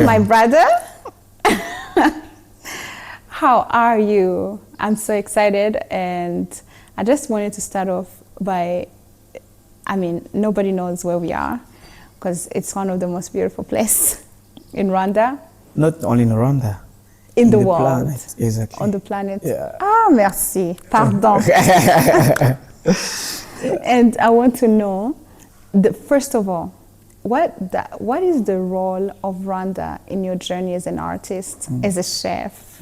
my brother. How are you? I'm so excited, and I just wanted to start off by, nobody knows where we are because it's one of the most beautiful places in Rwanda. Not only in Rwanda. In the world. Planet. Exactly. On the planet. Yeah. Ah, merci. Pardon. And I want to know, first of all, what is the role of Rwanda in your journey as an artist, as a chef,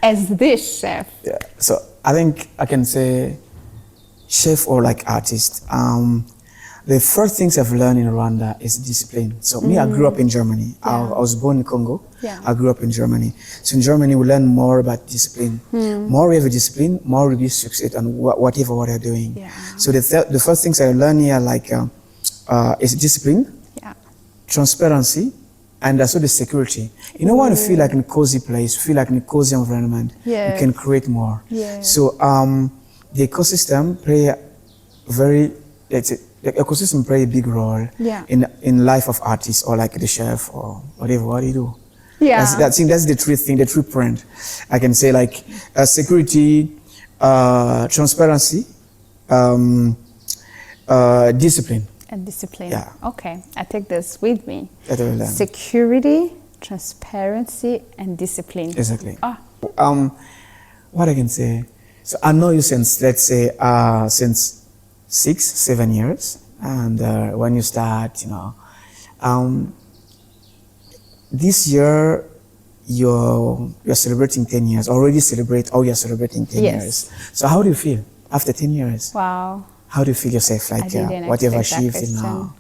as this chef? Yeah. So I think I can say chef or like artist. The first things I've learned in Rwanda is discipline. So me, I grew up in Germany. Yeah. I was born in Congo. Yeah. I grew up in Germany. So in Germany, we learn more about discipline. More we have a discipline, more we will succeed on whatever what they're doing. Yeah. So the first things I learned here is discipline, transparency, and also the security. You know, when you feel like in a cozy place, feel like in a cozy environment, you can create more. Yeah. So the ecosystem play the ecosystem play a big role in life of artists or like the chef or whatever what you do. Yeah. That's the true thing, the true print. I can say like security, transparency, discipline. And discipline. Yeah. Okay, I take this with me. That will learn. Security, transparency, and discipline. Exactly. What I can say. So I know you since, let's say, since 6-7 years, and when you start, this year you're celebrating 10 years. Already you're celebrating 10 years. So how do you feel after 10 years? Wow. How do you feel yourself, like what you've achieved now?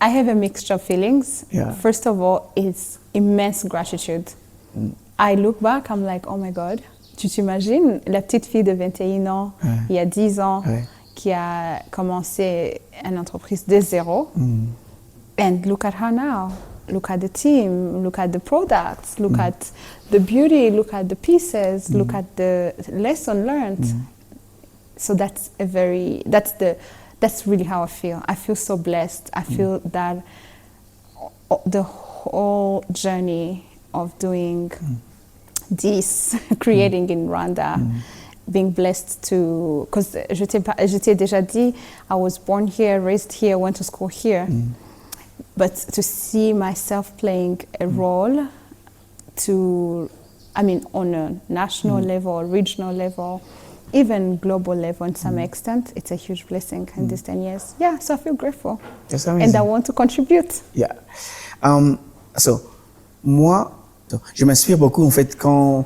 I have a mixture of feelings. Yeah. First of all, it's immense gratitude. I look back, I'm like, oh my God, tu t'imagines la petite fille de 21 ans, il y a 10 ans, qui a commencé une entreprise de zéro. And look at her now. Look at the team, look at the products, look at the beauty, look at the pieces, look at the lesson learned. So that's really how I feel. I feel so blessed. I feel that the whole journey of doing this, creating in Rwanda, being blessed to, because je t'ai déjà dit, I was born here, raised here, went to school here, but to see myself playing a role on a national level, regional level, even global level in some extent, it's a huge blessing in these 10 years. Yeah, so I feel grateful. That's amazing. And I want to contribute. Yeah. Moi, je m'inspire beaucoup en fait quand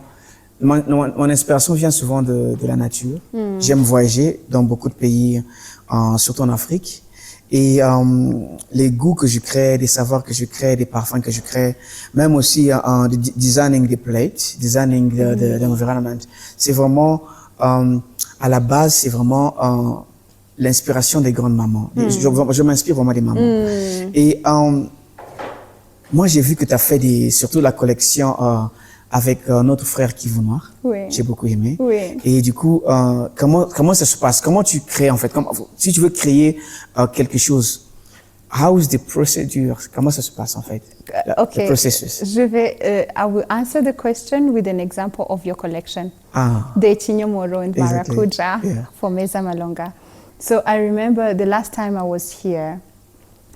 mon inspiration vient souvent de la nature. J'aime voyager dans beaucoup de pays, surtout en Afrique. Et les goûts que je crée, des savoirs que je crée, des parfums que je crée, même aussi designing des plates, designing the environment, c'est vraiment à la base, c'est vraiment l'inspiration des grandes mamans. Je m'inspire vraiment des mamans. Et moi, j'ai vu que tu as fait surtout la collection avec notre frère Kivu Noir. Oui. J'ai beaucoup aimé. Oui. Et du coup, comment ça se passe? Comment tu crées en fait? Si tu veux créer quelque chose, how is the procedure? Comment ça se passe en fait? Okay. The processus. I will answer the question with an example of your collection. The Chinyomoro and Maracuja for Meza Malonga. So I remember the last time I was here,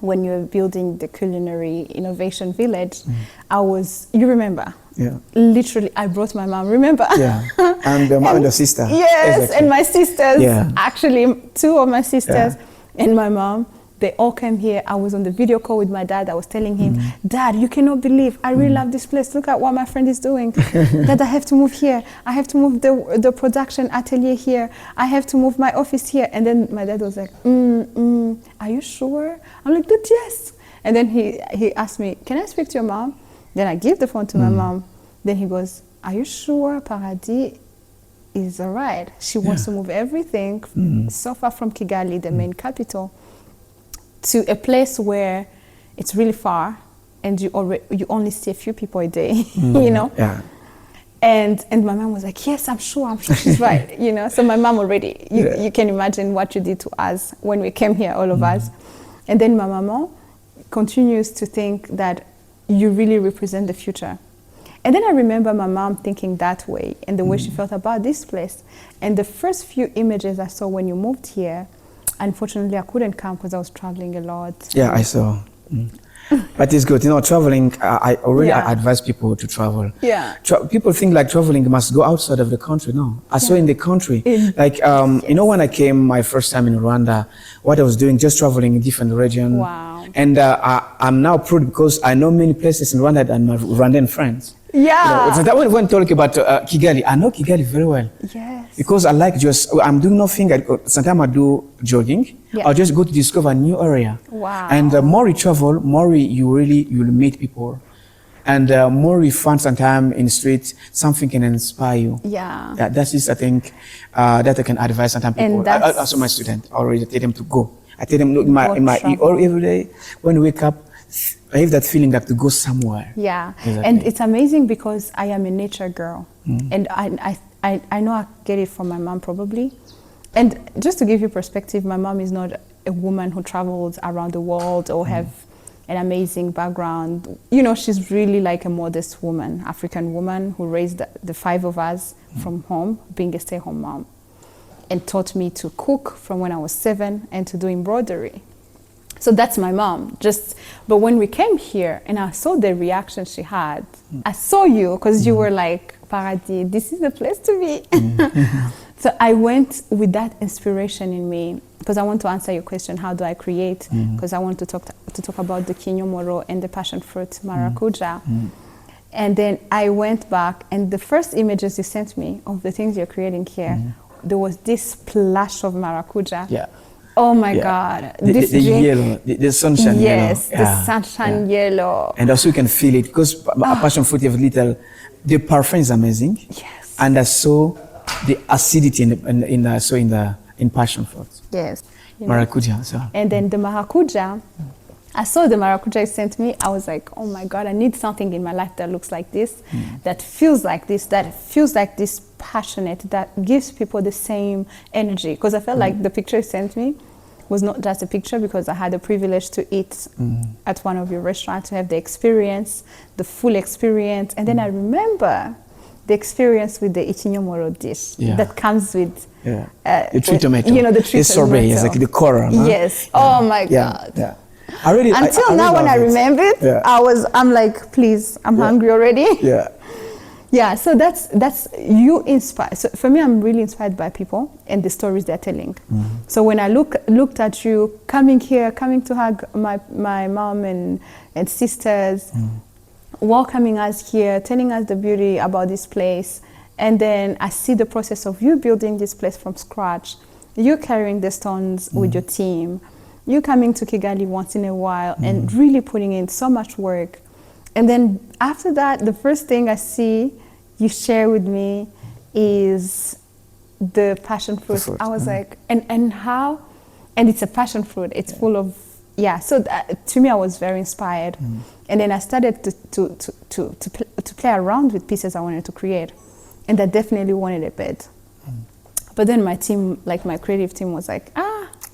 when you were building the culinary innovation village, you remember? Yeah. Literally, I brought my mom, remember? Yeah. And the mom and the sister. Yes, exactly. And my sisters. Yeah. Actually, 2 of my sisters and my mom, they all came here. I was on the video call with my dad. I was telling him, Dad, you cannot believe, I really love this place. Look at what my friend is doing. Dad, I have to move here. I have to move the production atelier here. I have to move my office here. And then my dad was like, are you sure? I'm like, Dad, yes. And then he asked me, can I speak to your mom? Then I give the phone to my mom. Then he goes, are you sure Paradis is all right? She wants to move everything so far from Kigali, the main capital, to a place where it's really far and you only see a few people a day, you know? Yeah. And my mom was like, yes, I'm sure she's right, you know? So my mom already, you can imagine what you did to us when we came here, all of us. And then my mama continues to think that you really represent the future. And then I remember my mom thinking that way and the way she felt about this place. And the first few images I saw when you moved here, unfortunately I couldn't come because I was traveling a lot. Yeah, I saw. But it's good. You know, traveling, I already advise people to travel. Yeah. People think like traveling must go outside of the country. No, I saw in the country. Like, you know, when I came my first time in Rwanda, what I was doing, just traveling in different regions. Wow. And I'm now proud because I know many places in Rwanda and my Rwandan friends. Yeah. You know, so that when talking about Kigali, I know Kigali very well. Yes. Because I like I'm doing nothing. Sometimes I do jogging. Yeah. I'll just go to discover a new area. Wow. And the more you travel, more you'll meet people. And more you find sometimes in the street, something can inspire you. Yeah. That's just, I think, that I can advise sometimes people. And Also my student, I already tell them to go. I tell them, look, every day, when we wake up, I have that feeling like to go somewhere. Yeah, Exactly. and it's amazing because I am a nature girl, and I know I get it from my mom probably. And just to give you perspective, my mom is not a woman who travels around the world or have an amazing background. You know, she's really like a modest woman, African woman who raised the five of us from home, being a stay-at-home mom, and taught me to cook from when I was 7 and to do embroidery. So that's my mom. But when we came here and I saw the reaction she had, I saw you because you were like, Paradis, this is the place to be. So I went with that inspiration in me because I want to answer your question, how do I create? Because I want to talk about the kinyomoro and the passion fruit maracuja. And then I went back and the first images you sent me of the things you're creating here, there was this splash of maracuja. Yeah. Oh my God. The yellow, the sunshine yellow. Yes, the sunshine yellow. And also you can feel it because passion fruit, you have the parfum is amazing. Yes. And I saw the acidity in passion fruit. Yes. Maracuja. So. And then the maracuja, I saw the maracuja you sent me. I was like, oh my God, I need something in my life that looks like this, that feels like this passionate, that gives people the same energy. Because I felt like the picture you sent me was not just a picture, because I had the privilege to eat at one of your restaurants, to have the experience, the full experience. And then I remember the experience with the ichinyomoro dish that comes with the tree tomato. You know, the tree tomato. Sorbet is like the core. Yes. Oh my God. Yeah. Until now, when I remember it, I'm like, please, I'm hungry already. Yeah. Yeah, so that's you inspire. So for me, I'm really inspired by people and the stories they're telling. So when I looked at you coming to hug my mom and sisters, welcoming us here, telling us the beauty about this place, and then I see the process of you building this place from scratch, you carrying the stones with your team, you coming to Kigali once in a while and really putting in so much work. And then after that, the first thing I see you share with me is the passion fruit. I was like, and how? And it's a passion fruit. It's full of, so to me, I was very inspired. And then I started to play around with pieces I wanted to create. And I definitely wanted a bed. But then my team, like my creative team, was like,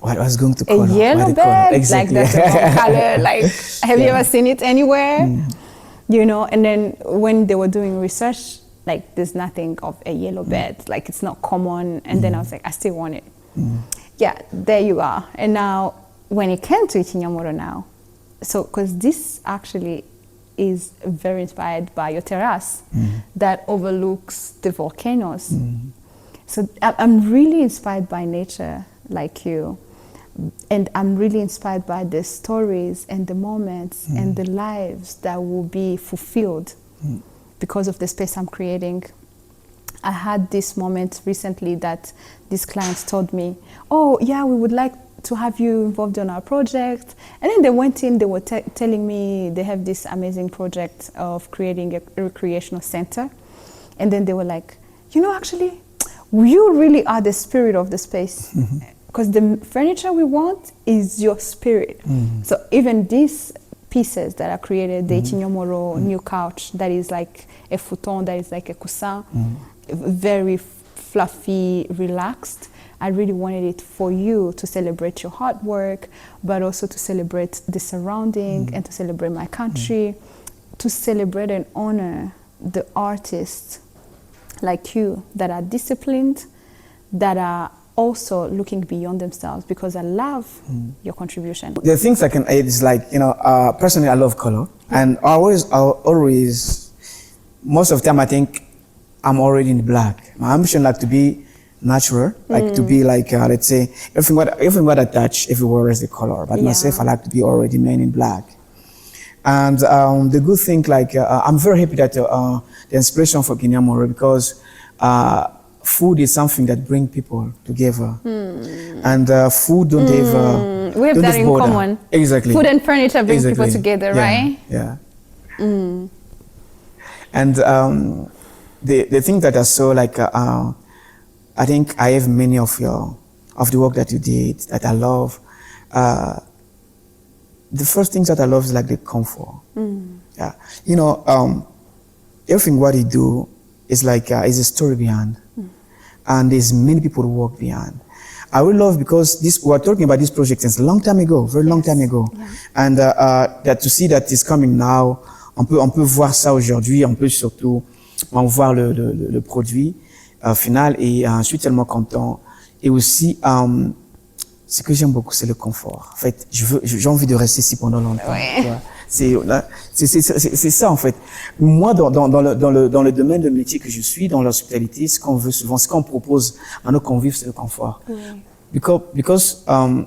what I was going to call a yellow bed, exactly. like that's the wrong color. Like, have you ever seen it anywhere? You know. And then when they were doing research, like there's nothing of a yellow bed. Like it's not common. And then I was like, I still want it. Yeah, there you are. And now when it came to ichinyomoro now, so because this actually is very inspired by your terrace that overlooks the volcanoes. So I'm really inspired by nature like you. And I'm really inspired by the stories and the moments and the lives that will be fulfilled because of the space I'm creating. I had this moment recently that these clients told me, oh yeah, we would like to have you involved in our project. And then they went in, they were telling me they have this amazing project of creating a recreational center. And then they were like, you know, actually, you really are the spirit of the space. Because the furniture we want is your spirit. So even these pieces that are created, the ichinyomoro new couch, that is like a futon, that is like a coussin, very fluffy, relaxed. I really wanted it for you to celebrate your hard work, but also to celebrate the surrounding and to celebrate my country. to celebrate and honor the artists like you that are disciplined, that are also looking beyond themselves, because I love your contribution. The things I can add is like, personally I love color, and I always, most of the time I think I'm already in black. My ambition like to be natural, like to be like, let's say, everything what I touch everywhere is the color, but myself I like to be already man in black. And the good thing, like, I'm very happy that the inspiration for Kenya Moro, because food is something that brings people together. And food don't have we have that in common. Exactly. Food and furniture bring people together, right? Yeah. And the thing that I saw, like, I think I have many of the work that you did that I love. The first things that I love is like the comfort. Yeah, everything what you do is like is a story behind, and there's many people who work behind. I really love, because we are talking about this project since a long time ago, very long time ago, and that to see that it's coming now, on peut voir ça aujourd'hui, on peut surtout voir le produit final, et je suis tellement content. Et aussi, ce que j'aime beaucoup, c'est le confort. En fait, j'ai envie de rester ici pendant longtemps. C'est ça, en fait. Moi, dans le domaine de métier que je suis, dans l'hospitalité, ce qu'on veut souvent, ce qu'on propose à nos convives, c'est le confort. Because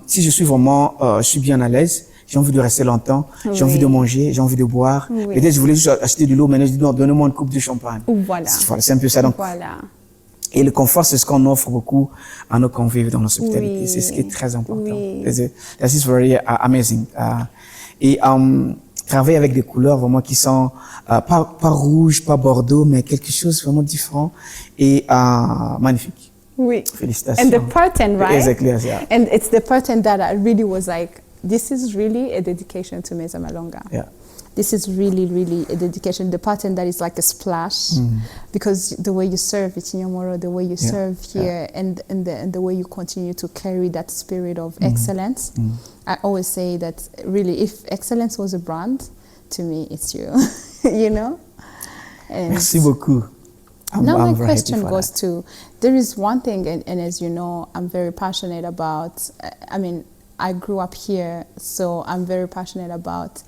si je suis vraiment, je suis bien à l'aise, j'ai envie de rester longtemps, j'ai envie de manger, j'ai envie de boire. Peut-être je voulais juste acheter de l'eau, maintenant je dis non, donnez-moi une coupe de champagne. Voilà. C'est un peu ça. Donc, et le confort, c'est ce qu'on offre beaucoup à nos convives dans l'hospitalité. C'est ce qui est très important. That is very amazing. Et travailler avec des couleurs vraiment qui sont pas rouge, pas bordeaux, mais quelque chose vraiment différent et magnifique. Félicitations. And the pattern, right? Exactly, yeah. And it's the pattern that I really was like, this is really a dedication to Meza Malonga. Yeah. This is really, really a dedication. The pattern that is like a splash, because the way you serve it in Yomoro, the way you serve here, and the way you continue to carry that spirit of excellence. I always say that really, if excellence was a brand, to me, it's you, you know? And merci beaucoup. Now my question goes to, there is one thing, and as you know, I'm very passionate about, I mean, I grew up here, so I'm very passionate about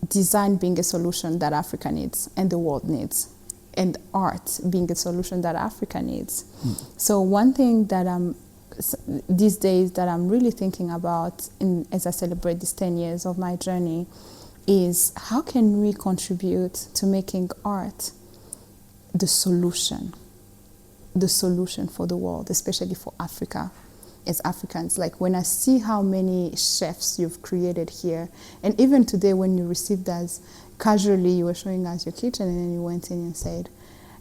design being a solution that Africa needs and the world needs, and art being a solution that Africa needs. So one thing that these days that I'm really thinking about as I celebrate these 10 years of my journey is, how can we contribute to making art the solution for the world, especially for Africa? As Africans, like when I see how many chefs you've created here, and even today when you received us, casually you were showing us your kitchen, and then you went in and said,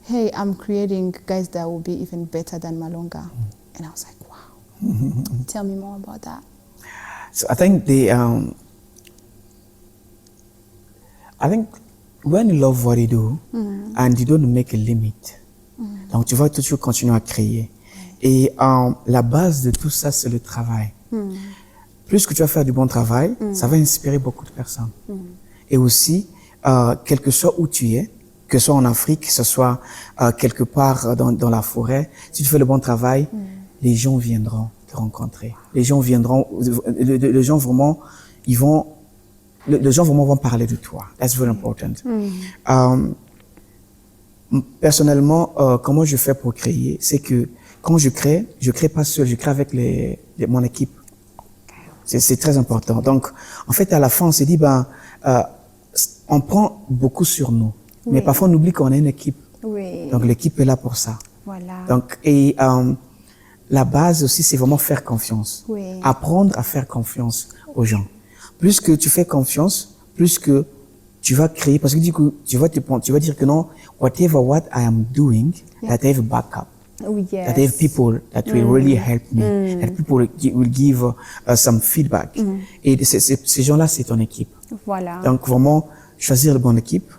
hey, I'm creating guys that will be even better than Malonga. And I was like, wow. Tell me more about that. So I think when you love what you do, and you don't make a limit, donc tu vas toujours continuer à créer. Et la base de tout ça, c'est le travail. Plus que tu vas faire du bon travail, ça va inspirer beaucoup de personnes. Et aussi, quel que soit où tu es, que ce soit en Afrique, que ce soit quelque part dans la forêt, si tu fais le bon travail, les gens viendront te rencontrer. Les gens viendront, les gens vraiment, les gens vraiment vont parler de toi. That's very important. Personnellement, comment je fais pour créer, c'est que quand je crée pas seul, je crée avec mon équipe. C'est très important. Donc, en fait, à la fin, on s'est dit, on prend beaucoup sur nous. Mais parfois, on oublie qu'on a une équipe. Donc, l'équipe est là pour ça. Voilà. Donc, et la base aussi, c'est vraiment faire confiance. Apprendre à faire confiance aux gens. Plus que tu fais confiance, plus que tu vas créer, parce que du coup, tu vas dire que non, whatever what I am doing, that I have backup. That I have people that will really help me, that people will give some feedback. Et ces gens-là, c'est ton équipe. Voilà. Donc vraiment, choisir la bonne équipe,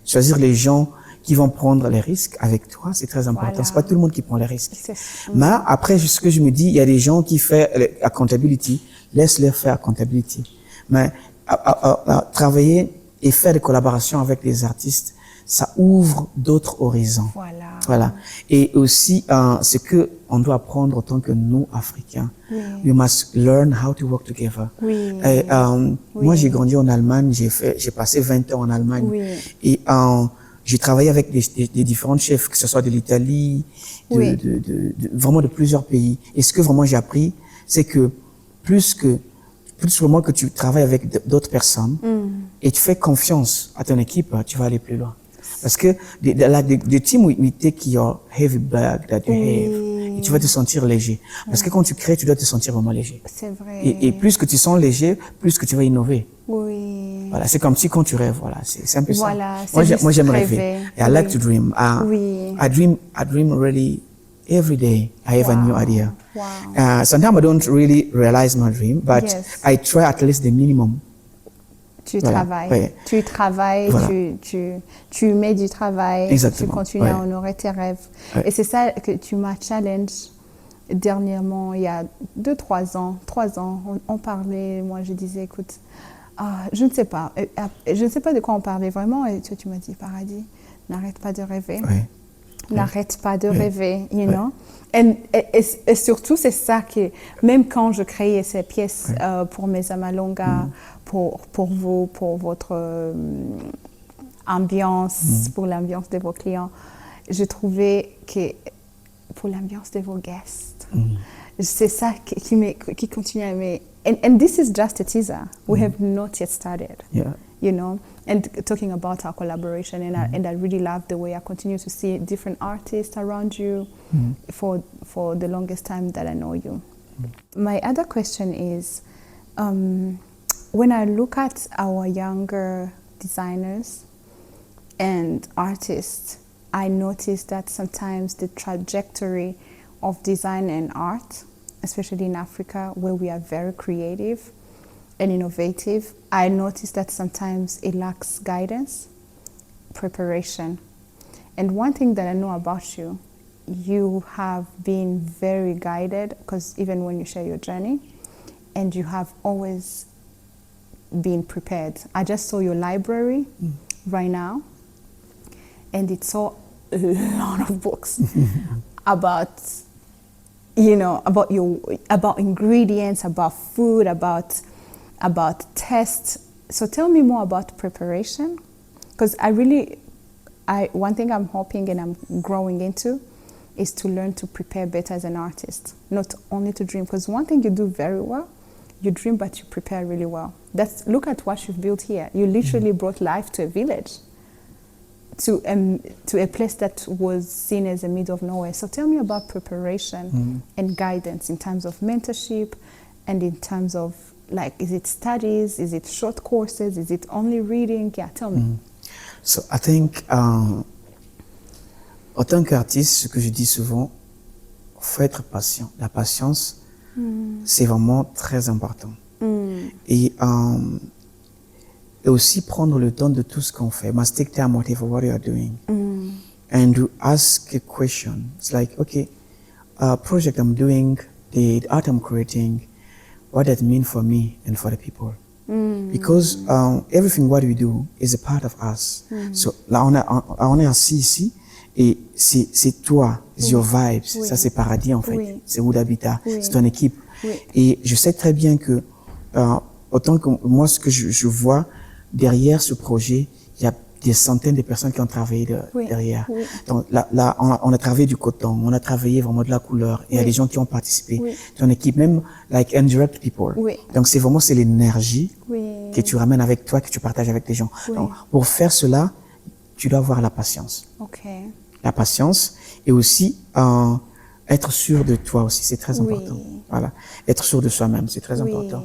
choisir les gens qui vont prendre les risques avec toi, c'est très important. Voilà. C'est pas tout le monde qui prend les risques. Mais après, ce que je me dis, il y a des gens qui font accountability, laisse-les faire accountability. Mais travailler et faire des collaborations avec des artistes, ça ouvre d'autres horizons. Voilà. Et aussi, ce que on doit apprendre en tant que nous, Africains. We must learn how to work together. Et, moi, j'ai grandi en Allemagne, j'ai passé 20 ans en Allemagne. Et j'ai travaillé avec des différents chefs, que ce soit de l'Italie, vraiment de plusieurs pays. Et ce que vraiment j'ai appris, c'est que plus vraiment que tu travailles avec d'autres personnes et tu fais confiance à ton équipe, tu vas aller plus loin. Parce que the team will take your heavy bag that you have et tu vas te sentir léger. Parce que quand tu crées, tu dois te sentir vraiment léger. C'est vrai. Et plus que tu sens léger, plus que tu vas innover. Voilà, c'est comme si quand tu rêves, voilà, c'est un peu ça. Moi j'aime rêver. I like to dream. I dream really every day. I have a new idea. Sometimes I don't really realize my dream, but I try at least the minimum. Tu travailles, voilà. tu mets du travail, exactement. Tu continues à honorer tes rêves. Et c'est ça que tu m'as challenge dernièrement, il y a 3 ans, on parlait, moi je disais, écoute, je ne sais pas de quoi on parlait vraiment, et tu m'as dit, Paradis, n'arrête pas de rêver. N'arrête pas de rêver, you know. Et surtout, c'est ça que, même quand je créais ces pièces pour Meza Malonga, pour vous, pour votre ambiance, pour l'ambiance de vos clients, je trouvais que pour l'ambiance de vos guests, c'est ça qui continue à aimer. And this is just a teaser. We have not yet started. You know, and talking about our collaboration, and I really love the way I continue to see different artists around you for the longest time that I know you. My other question is, when I look at our younger designers and artists, I notice that sometimes the trajectory of design and art, especially in Africa, where we are very creative and innovative, I notice that sometimes it lacks guidance, preparation. And one thing that I know about you, you have been very guided, because even when you share your journey, and you have always been prepared. I just saw your library right now, and it's a lot of books about, you know, about ingredients, about food, about tests. So tell me more about preparation, because one thing I'm hoping and I'm growing into is to learn to prepare better as an artist, not only to dream. Because one thing you do very well, you dream, but you prepare really well. Look at what you've built here. You literally brought life to a village, to a place that was seen as a middle of nowhere. So tell me about preparation and guidance in terms of mentorship, and in terms of, like, is it studies, is it short courses, is it only reading? Yeah, tell me. So I think, en tant qu'artiste, ce que je dis souvent, faut être patient. La patience, c'est vraiment très important. Et aussi prendre le temps de tout ce qu'on fait. Must take time whatever what you are doing. And to ask a question. It's like, okay, project I'm doing, the art I'm creating, what does it mean for me and for the people? Because everything what we do is a part of us. So là, on est assis ici, et c'est toi, c'est your vibes, ça c'est Paradis en fait, c'est où d'habitat, c'est ton équipe. Et je sais très bien que, autant que moi, ce que je vois derrière ce projet, il y a des centaines de personnes qui ont travaillé derrière. Donc là, on a travaillé du coton, on a travaillé vraiment de la couleur. Il y a des gens qui ont participé. Ton équipe, même like indirect people. Donc c'est l'énergie que tu ramènes avec toi, que tu partages avec les gens. Donc pour faire cela, tu dois avoir la patience. La patience, et aussi être sûr de toi aussi, c'est très important. Voilà, être sûr de soi-même, c'est très important.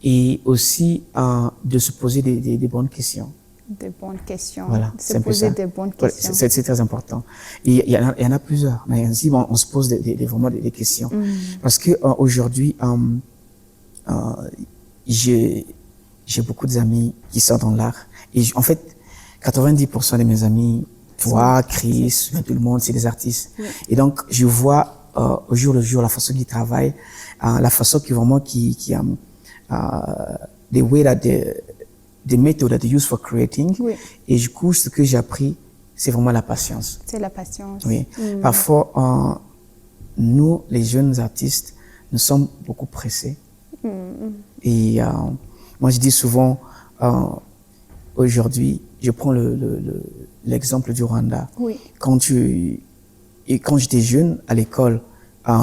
Et aussi de se poser des bonnes questions. Des bonnes questions. Voilà, se poser des bonnes questions. C'est très important. Et il y en a plusieurs. Mais ainsi, on se pose vraiment des questions. Parce que aujourd'hui, j'ai beaucoup d'amis qui sont dans l'art. Et en fait, 90% de mes amis, toi, Chris, tout le monde, c'est des artistes. Et donc, je vois au jour le jour la façon qu'ils travaillent, la façon qui vraiment the way that des méthodes that you use for creating. Oui. Et du coup, ce que j'ai appris, c'est vraiment la patience. C'est la patience. Oui. Parfois, nous, les jeunes artistes, nous sommes beaucoup pressés. Et moi, je dis souvent, aujourd'hui, je prends l'exemple du Rwanda. Oui. Quand j'étais jeune à l'école,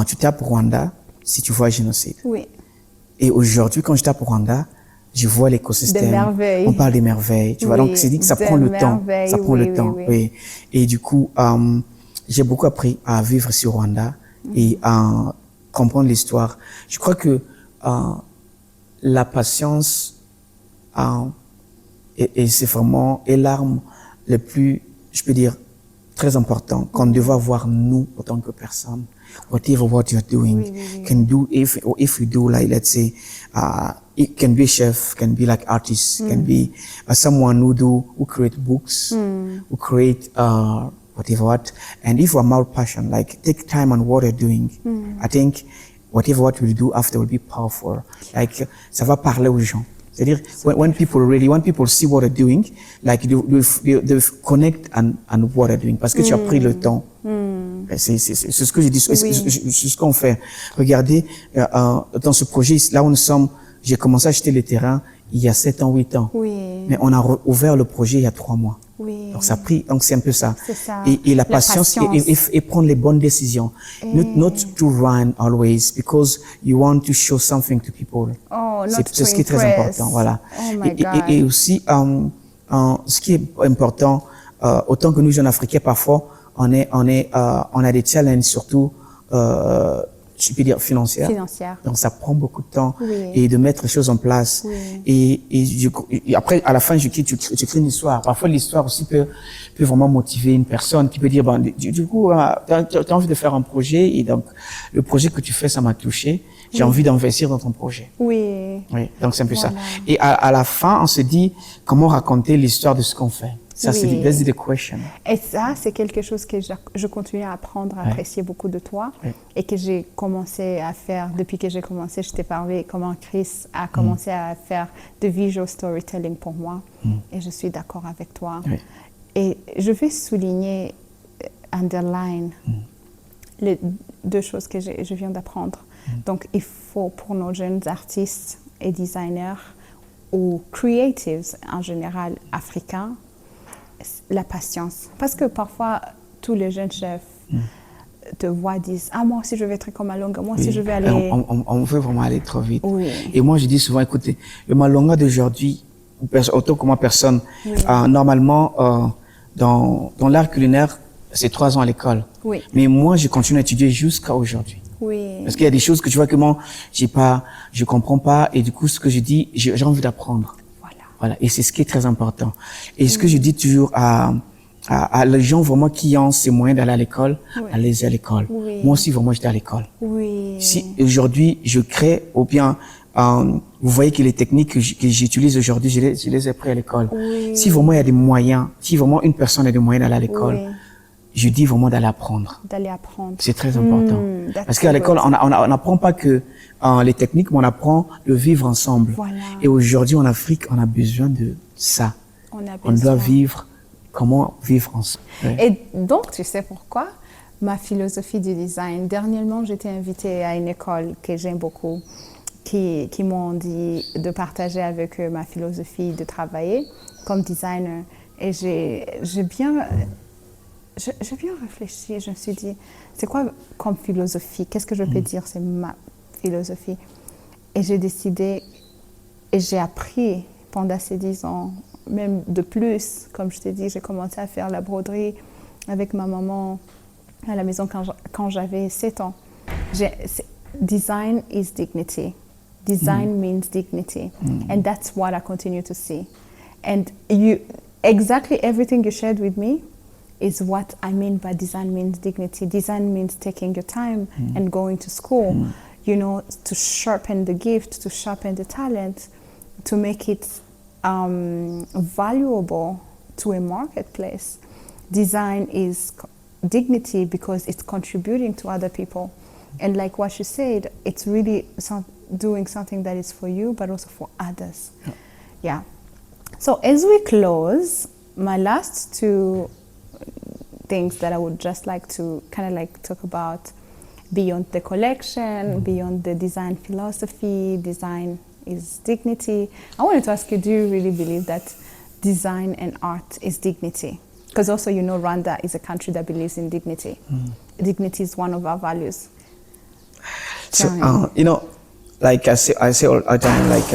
tu tapes Rwanda si tu vois génocide. Oui. Et aujourd'hui, quand je tape Rwanda, je vois l'écosystème. Des merveilles. On parle des merveilles. Tu vois, donc c'est dit que ça prend le temps. Ça prend le temps. Oui. Et du coup, j'ai beaucoup appris à vivre sur Rwanda et à comprendre l'histoire. Je crois que la patience et c'est vraiment l'arme le plus, je peux dire, très important qu'on doit avoir nous en tant que personne. Whatever what you're doing can do if you do, like, let's say, it can be a chef, can be like artist, can be someone who create books, who create whatever what. And if you are more passion, like take time on what you're doing, I think whatever what you do after will be powerful. Like ça va parler aux gens. C'est-à-dire, when people see what you're doing, like they connect and what you're doing, parce que tu as pris le temps. C'est ce que je dis, c'est ce qu'on fait. Regardez, dans ce projet, là où nous sommes, j'ai commencé à acheter le terrain il y a 7 ans, 8 ans. Oui. Mais on a ouvert le projet il y a 3 mois. Oui. Donc ça a pris, donc c'est un peu ça. C'est ça. Et la patience. Et prendre les bonnes décisions. Not to run always because you want to show something to people. Oh, c'est ce qui est très important, voilà. Oh my God. Et aussi, ce qui est important, autant que nous jeunes Africains, parfois, on a des challenges, surtout, je peux dire financières. Donc ça prend beaucoup de temps et de mettre les choses en place. Et après, à la fin, tu crées une histoire. Parfois, l'histoire aussi peut vraiment motiver une personne qui peut dire, bon, du coup, t'as envie de faire un projet et donc le projet que tu fais, ça m'a touché. J'ai envie d'investir dans ton projet. Oui. Donc c'est un peu ça. Et à la fin, on se dit comment raconter l'histoire de ce qu'on fait. Ça, c'est the question. Et ça, c'est quelque chose que je continue à apprendre, à apprécier beaucoup de toi et que j'ai commencé à faire depuis que j'ai commencé. Je t'ai parlé comment Chris a commencé à faire de visual storytelling pour moi et je suis d'accord avec toi. Et je vais souligner, underline, les 2 choses que je viens d'apprendre. Donc, il faut pour nos jeunes artistes et designers ou creatives en général africains, la patience. Parce que parfois, tous les jeunes chefs te voient, disent « Ah, moi aussi, je vais être comme Malonga. Moi aussi, je vais aller... » On veut vraiment aller trop vite. Et moi, je dis souvent, écoutez, le Malonga d'aujourd'hui, autant que moi, personne, normalement, dans l'art culinaire, c'est 3 ans à l'école. Mais moi, je continue à étudier jusqu'à aujourd'hui. Parce qu'il y a des choses que tu vois que moi, je comprends pas. Et du coup, ce que je dis, j'ai envie d'apprendre. Voilà, et c'est ce qui est très important. Et ce que je dis toujours à les gens vraiment qui ont ces moyens d'aller à l'école, allez à l'école. Moi aussi, vraiment, j'étais à l'école. Si aujourd'hui, je crée, ou bien, vous voyez que les techniques que j'utilise aujourd'hui, je les ai appris à l'école. Si vraiment il y a des moyens, si vraiment une personne a des moyens d'aller à l'école, je dis vraiment d'aller apprendre. C'est très important. Parce qu'à l'école, on n'apprend pas que les techniques, mais on apprend de vivre ensemble. Et aujourd'hui, en Afrique, on a besoin de ça. On doit vivre, comment vivre ensemble. Et donc, tu sais pourquoi? Ma philosophie du design. Dernièrement, j'étais invitée à une école que j'aime beaucoup, qui m'ont dit de partager avec eux ma philosophie de travailler comme designer. Et j'ai bien réfléchi, je me suis dit, c'est quoi comme philosophie? Qu'est-ce que je peux dire? C'est ma philosophie. Et j'ai décidé, et j'ai appris pendant ces 10 ans, même de plus, comme je t'ai dit, j'ai commencé à faire la broderie avec ma maman à la maison quand j'avais 7 ans. Design is dignity. Design means dignity. And that's what I continue to see. And exactly everything you shared with me is what I mean by design means dignity. Design means taking your time and going to school, you know, to sharpen the gift, to sharpen the talent, to make it valuable to a marketplace. Design is dignity because it's contributing to other people. And like what you said, it's really doing something that is for you, but also for others. Yeah. So as we close, my last two things that I would just like to kind of like talk about beyond the collection, beyond the design philosophy, design is dignity. I wanted to ask you, do you really believe that design and art is dignity? Because also, you know, Rwanda is a country that believes in dignity. Dignity is one of our values. So, you know, like I say all the time, like,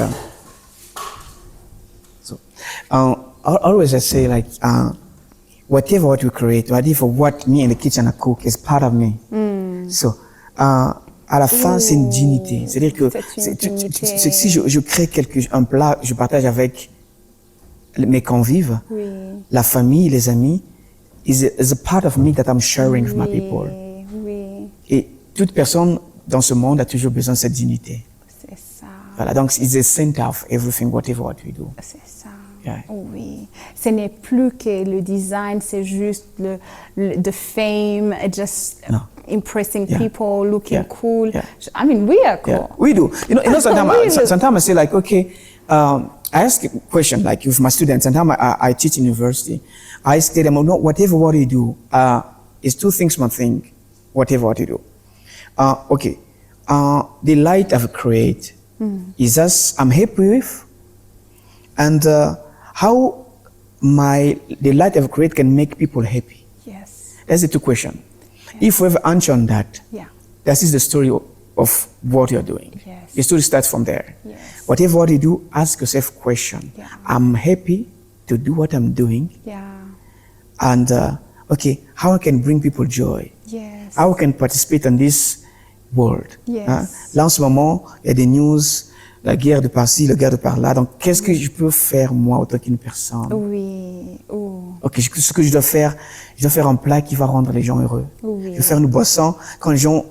always I say, like, whatever what we create, whatever what me in the kitchen I cook is part of me. So, à la fin, c'est une dignité. C'est-à-dire que si je crée un plat, je partage avec mes convives, la famille, les amis, is a part of me that I'm sharing with my people. Et toute personne dans ce monde a toujours besoin de cette dignité. C'est ça. Voilà, donc it's the center of everything, whatever what we do. C'est ça. Yeah. Oui. Ce n'est plus que le design, c'est juste the fame, just impressing people, looking cool. Yeah. I mean, we are cool. Yeah, we do. You know sometimes I say like, okay, I ask a question like with my students, and I teach in university. I say them, no, whatever what you do, is two things, one thing, whatever what you do. Okay, the light I've created is us I'm happy with, and how the light I've created can make people happy. Yes. That's the two questions. Yes. If we have answer on that, that is the story of what you're doing. Yes. The story starts from there. Yes. Whatever what you do, ask yourself question. Yeah. I'm happy to do what I'm doing. Yeah. And okay, how I can bring people joy? Yes. How I can participate in this world? Yes. Là en ce moment, il y a des news, la guerre de par-ci, la guerre de par-là. Donc, qu'est-ce que je peux faire moi en tant qu'une personne? Oui. Ok, ce que je dois faire un plat qui va rendre les gens heureux. Oui. Je vais faire une boisson quand les gens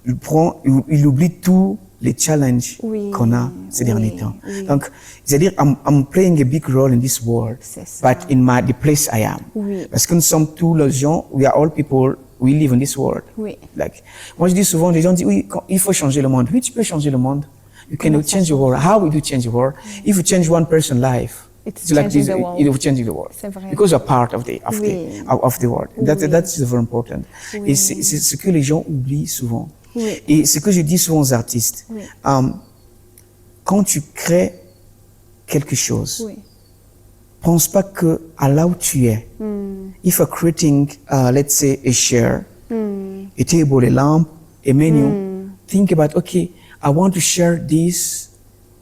ils oublient tous les challenges qu'on a ces derniers temps. Oui. Donc, c'est-à-dire, I'm playing a big role in this world, but in the place I am. Oui. Parce que nous sommes tous les gens, we are all people, we live in this world. Oui. Like, moi, je dis souvent, les gens disent, oui, il faut changer le monde. Oui, tu peux changer le monde. You can change the world. How will you change the world? If you change one person's life, it's changing the world. It will change the world. Because you're part of the world. That's very important. Et c'est ce que les gens oublient souvent. Oui. Et ce que je dis souvent aux artistes, quand tu crées quelque chose, pense pas que à là où tu es, if you're creating, let's say, a chair, a table, a lamp, a menu, think about, okay, I want to share this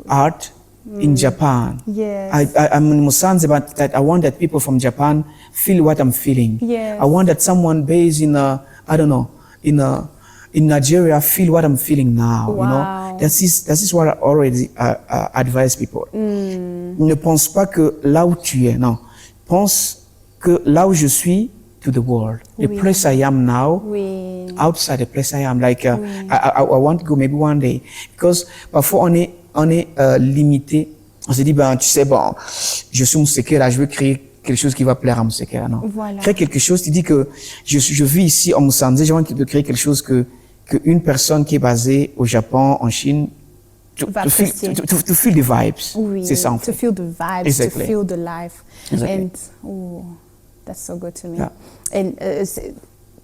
art in Japan. Yes. I'm in Musanze, but that I want that people from Japan feel what I'm feeling. Yes. I want that someone based in in Nigeria feel what I'm feeling now. Wow. You know, that is what I already advise people. Ne pense pas que là où tu es, non. Pense que là où je suis, to the world. The place I am now, outside the place I am. Like, I want to go maybe one day. Because parfois on est limité. On se dit, ben, tu sais, bon, je suis Mousseke, là, je veux créer quelque chose qui va plaire à Mousseke, là, non. Voilà. Crée quelque chose, tu dis que je vis ici en Moussanze, j'ai envie de créer quelque chose que une personne qui est basée au Japon, en Chine, to feel the vibes. Oui, c'est ça, en fait. To feel the vibes, Exactly. to feel the life. Exactly. And, that's so good to me. Yeah. And,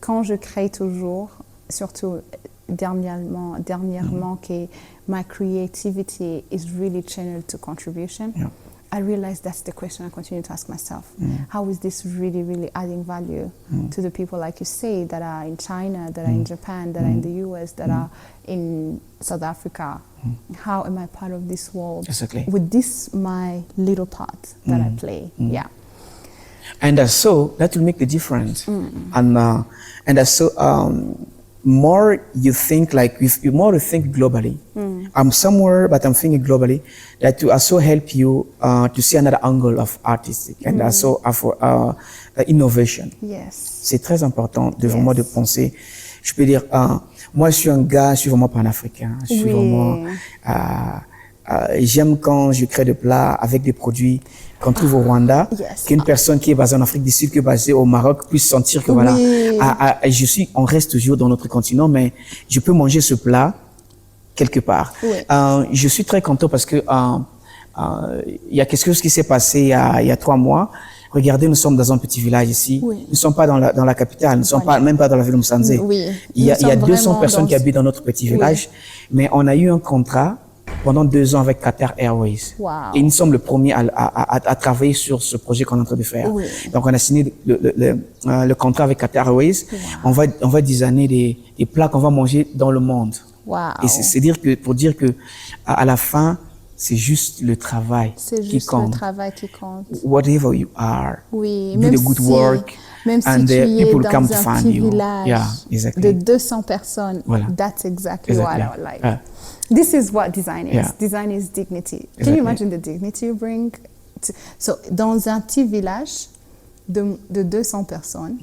quand je crée toujours, surtout dernièrement que my creativity is really channeled to contribution, I realize that's the question I continue to ask myself. How is this really, really adding value to the people, like you say, that are in China, that are in Japan, that are in the US, that are in South Africa? How am I part of this world? Exactly. With this, my little part that I play. Yeah. And so that will make the difference. And so more you think like, if you more think globally. I'm somewhere, but I'm thinking globally. That will also help you to see another angle of artistic and also of innovation. Yes. C'est très important de vraiment de penser. Je peux dire, moi je suis un gars, je suis vraiment panafricain. Je suis vraiment, j'aime quand je crée des plats avec des produits qu'on trouve au Rwanda, qu'une personne qui est basée en Afrique du Sud, qui est basée au Maroc, puisse sentir que voilà, on reste toujours dans notre continent, mais je peux manger ce plat quelque part. Je suis très content parce que il y a quelque chose qui s'est passé il y a 3 mois. Regardez, nous sommes dans un petit village ici. Oui. Nous ne sommes pas dans la capitale, nous ne sommes même pas dans la ville de Musanze. Oui. Il y a 200 personnes qui habitent dans notre petit village, mais on a eu un contrat pendant 2 ans avec Qatar Airways. Wow. Et nous sommes les premiers à travailler sur ce projet qu'on est en train de faire. Oui. Donc, on a signé le contrat avec Qatar Airways. Wow. On va designer des plats qu'on va manger dans le monde. Wow. Et c'est pour dire que à la fin, c'est juste le travail qui compte. Le travail qui compte. Whatever you are, oui, do the good work, même si and tu es people dans come un to find petit you. village de 200 personnes, that's exactly what I would like. This is what design is. Design is dignity. Can you imagine the dignity you bring? So, dans un petit village de 200 personnes,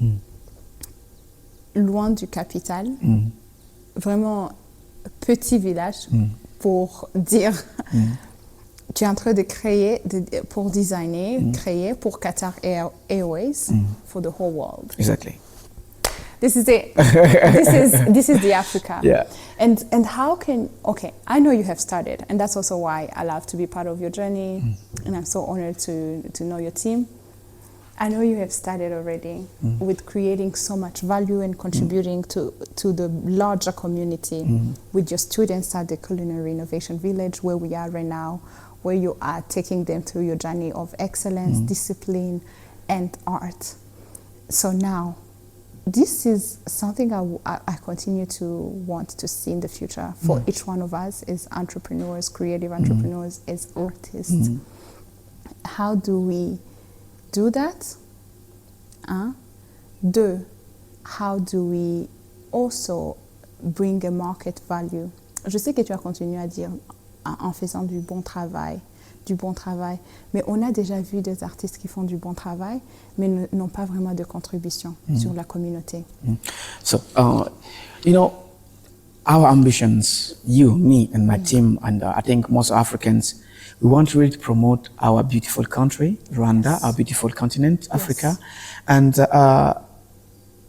loin du capital, vraiment petit village, pour dire, tu es en train de créer, pour designer, créer pour Qatar Airways for the whole world. Exactly. This is it. This is the Africa. Yeah. And how can, okay, I know you have started, and that's also why I love to be part of your journey, and I'm so honored to know your team. I know you have started already with creating so much value and contributing to the larger community with your students at the Culinary Innovation Village, where we are right now, where you are taking them through your journey of excellence, discipline, and art. So now, this is something I continue to want to see in the future for each one of us as entrepreneurs, creative entrepreneurs, as artists. How do we do that? How do we also bring a market value? Je sais que tu as continué à dire en faisant du bon travail, mais on a déjà vu des artistes qui font du bon travail, mais n'ont pas vraiment de contribution sur la communauté. So, you know, our ambitions, you, me, and my team, and I think most Africans, we want really to promote our beautiful country, Rwanda, our beautiful continent, Africa, and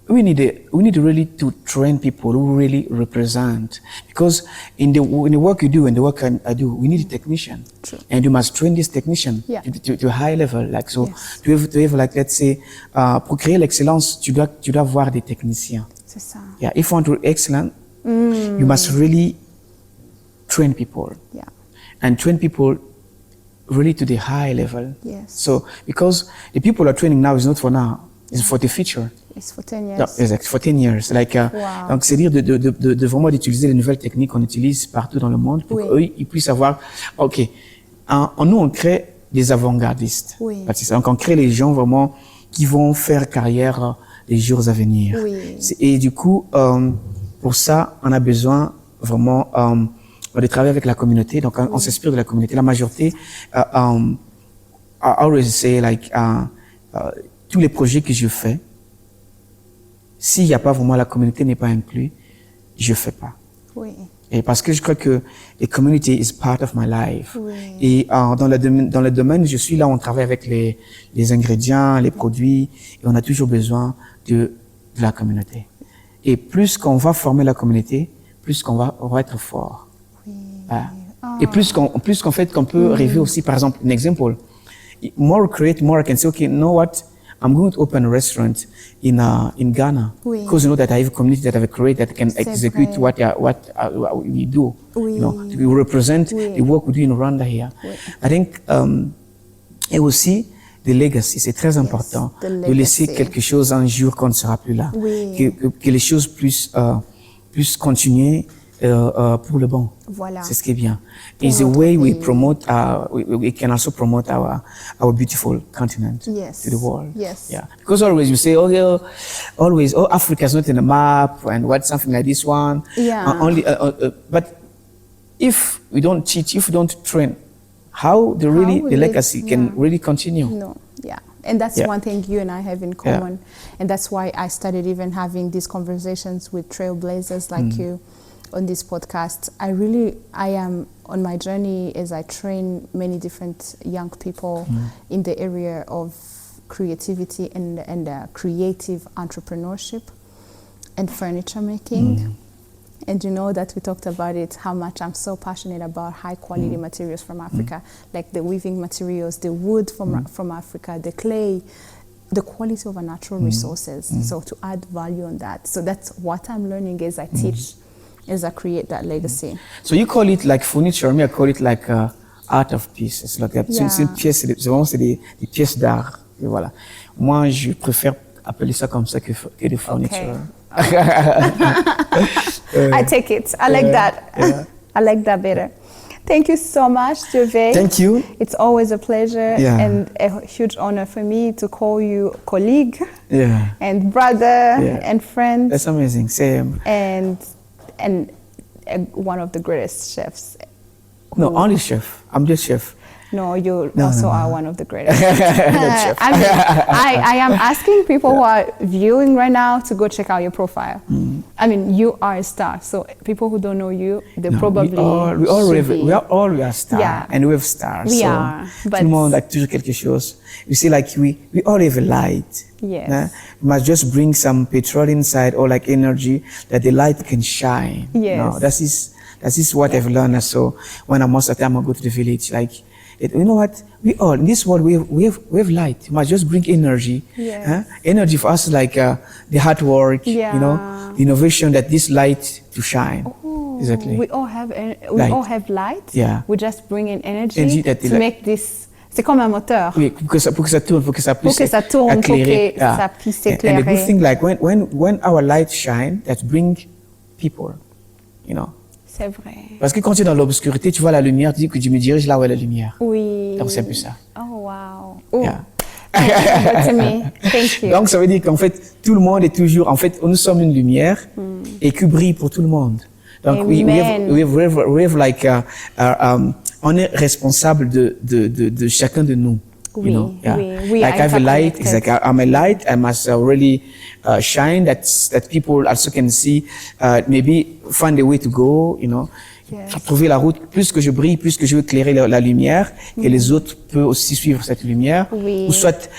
we need really to train people who really represent, because in the work you do and the work I do, we need a technician. True. And you must train this technician to a high level, like so. To have like, let's say, pour créer l'excellence, tu dois avoir des techniciens. C'est ça. Yeah, if you want to be excellent, you must really train people. Yeah. And train people really to the high level. Yes. So, because the people are training now is not for now, it's for the future. It's for 10 years. Yeah, exactly, for 10 years. Like, wow. Donc, c'est-à-dire de vraiment d'utiliser les nouvelles techniques qu'on utilise partout dans le monde pour qu'eux, ils puissent avoir, OK, nous, on crée des avant-gardistes. Oui. Donc, on crée les gens vraiment qui vont faire carrière les jours à venir. Oui. Et du coup, pour ça, on a besoin vraiment de travailler avec la communauté. Donc, on s'inspire de la communauté. La majorité, I always say, like, tous les projets que je fais, s'il n'y a pas vraiment la communauté n'est pas inclue, je fais pas. Oui. Et parce que je crois que the community is part of my life. Oui. Et dans le domaine, je suis là, on travaille avec les ingrédients, les produits, et on a toujours besoin de la communauté. Et plus qu'on va former la communauté, plus on va être fort. Oui. Et plus qu'on fait, qu'on peut rêver aussi, par exemple, un exemple. More create, more I can say, okay, you know what? I'm going to open a restaurant in Ghana, because you know that I have a community that I've created that can execute what we do. Oui. You know, to represent the work we do in Rwanda here. Oui. I think, et aussi, the legacy, c'est très important de laisser quelque chose un jour qu'on ne sera plus là. Oui. Que les choses puissent continuer pour le bon. Voilà. C'est ce qui est bien. It's the way we promote, we can also promote our beautiful continent to the world. Yes. Yeah. Because always you say, Africa is not in the map and what something like this one. Yeah. But if we don't teach, if we don't train, how the legacy can really continue? No. Yeah. And that's one thing you and I have in common. And that's why I started even having these conversations with trailblazers like you on this podcast. I am on my journey as I train many different young people in the area of creativity and creative entrepreneurship and furniture making. And you know that we talked about it, how much I'm so passionate about high quality materials from Africa, like the weaving materials, the wood from Africa, the clay, the quality of our natural resources. So to add value on that. So that's what I'm learning as I teach, as I create that legacy. So you call it like furniture, me I call it like art of piece. C'est like c'est une pièce, c'est vraiment des pièces d'art. Et voilà. Moi, je préfère appeler ça comme ça que de furniture. Okay. I take it. I like that. Yeah. I like that better. Thank you so much, Gervais. Thank you. It's always a pleasure and a huge honor for me to call you colleague and brother and friend. That's amazing. Same. And one of the greatest chefs. No, only chef. I'm just chef. No, you also are one of the greatest. I am asking people who are viewing right now to go check out your profile. I mean, you are a star. So people who don't know you, they probably we are all stars, and we have stars. We so are. But tout le monde a toujours quelque chose. You see, like we all have a light. Yes. We must just bring some petrol inside or like energy that the light can shine. Yes. No, that is what I've learned. So when most of the time I go to the village, like. You know what? We all in this world we have light. We must just bring energy. Yes. Energy for us like the hard work. You know, innovation that this light to shine. Oh, exactly. We all have light. Yeah. We just bring in energy to make this. C'est comme un moteur. Oui, pour que ça tourne, pour que ça puisse éclairer. Ça puisse éclairer. And the good thing, like when our light shine, that bring people. You know. C'est vrai. Parce que quand tu es dans l'obscurité, tu vois la lumière, tu dis que je me dirige là où est la lumière. Oui. Donc c'est un peu ça. Oh wow. Oh. Yeah. Thank you. Thank you. Donc ça veut dire qu'en fait, tout le monde est toujours, en fait, nous sommes une lumière et qui brille pour tout le monde. Donc we have like, on est responsable de chacun de nous. Oui, you know? Yeah. Oui. Like I have a light, it's like I'm a light, I must really shine that people also can see, maybe find a way to go, you know. Yes. Trouver la route, plus que je brille, plus que je veux éclairer la lumière, que les autres peuvent aussi suivre cette lumière. Oui. Ou soit,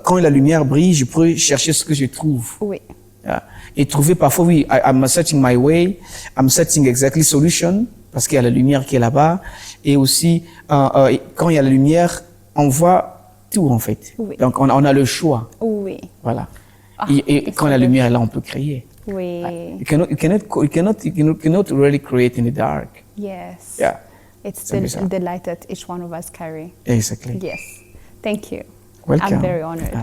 quand la lumière brille, je peux chercher ce que je trouve. Oui. Yeah. Et trouver parfois, oui, I'm searching my way, I'm searching exactly solution, parce qu'il y a la lumière qui est là-bas. Et aussi, quand il y a la lumière, on voit tout en fait. Oui. Donc on a le choix. Oui. Voilà. Et quand la lumière est là, on peut créer. Oui. You cannot really create in the dark. Yes. Yeah. It's the light that each one of us carry. Exactly. Yes. Thank you. Welcome. I'm very honored.